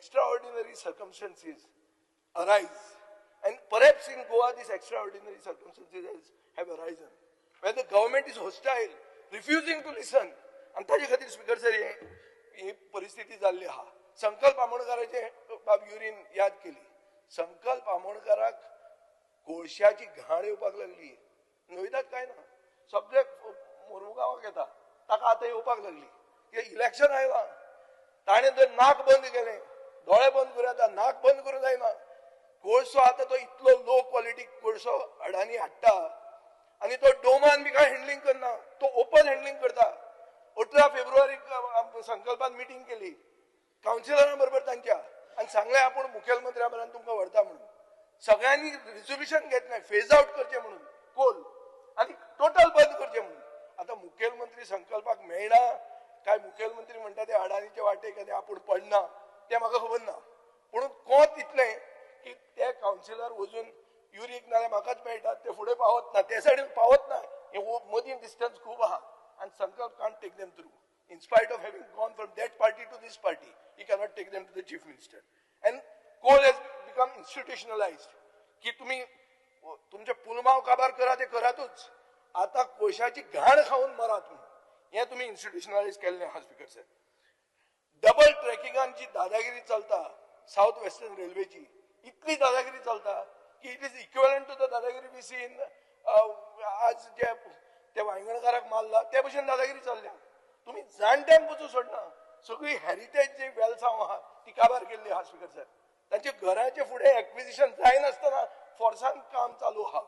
extraordinary circumstances arise, and perhaps in Goa these extraordinary circumstances have arisen, where the government is hostile, refusing to listen. आणि ताजे खातीर speaker sir ही परिस्थिती जाल्ली आहा. संकल्प आमोणकराचे बाब युरीन याद केली. संकल्प आमोणकराक कोळशाची घाण येवपाक लागली. नोयतात काय ना, सगळे मोरमुगांवाक येता, ताका आतां येवपाक लागली. कित्याक इलेक्शन आयलां, ताणें जर नाक बंद केलें, दोळे बंद करूं येता, नाक बंद करूं जायना. कोळसो आतां तो इतलो लो क्वॉलिटी कोळसो अडानी हाडटा आनी तो डोमान बी काय हँडलिंग करना, तो ओपन हँडलिंग करता. 18 फेब्रुवारीक संकल्पान मिटींग केली कावन्सिलरां बरोबर तांच्या, आनी सांगलें आपूण मुखेलमंत्र्या बरोबर तुमकां व्हरता म्हणून. सगळ्यांनी रिझोल्युशन घेतलें फेज आउट करचें म्हणून कोल आनी टोटल बंद करचें म्हणून. आतां मुखेलमंत्री संकल्पाक मेळना काय मुखेलमंत्री म्हणटा ते अडानीच्या वाटेक आनी आपूण पडना तें म्हाका खबर ना. पूण कोंत इतलें की ते कावन्सिलर वचून युरीक नाल्यार म्हाकाच मेळटात ते फुडें पावत ना, ते सायडीन पावत ना. हे मदीं डिस्टन्स खूब आहा and Sankalp can't take them through. In spite of having gone from that party to this party, he cannot take them to the chief minister. And coal has become institutionalized. की तुम्ही तुमचे पुलमाव काबार करा ते करातूच, आता कोळशाची घाण खाऊन मरा तुम्ही. हे तुम्ही इन्स्टिट्यूशनलाइज केल्लें आहा स्पीकर सर. डबल ट्रॅकिंगांची दादागिरी चलता साऊथ वेस्टर्न रेल्वेची, इतली दादागिरी चलता की it is equivalent to the दादागिरी वी सी इन आज जे ते वांयगणकाराक मारला ते भशेन दादागिरी चल्ल्या. तुम्ही जाणट्यांक वचूं सोडना. सगळी हेरिटेज जी वेल्सांव आहा ती काबार केल्ली आहा स्पीकर सर. तांचे घराचे फुडें एक्विजिशन जायनासतना फोर्सान काम चालू आहा.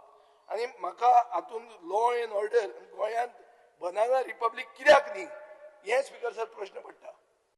आनी म्हाका हातून लॉ एंड ऑर्डर गोंयांत बनाना रिपब्लीक कित्याक न्ही हे स्पीकर सर प्रश्न पडटा.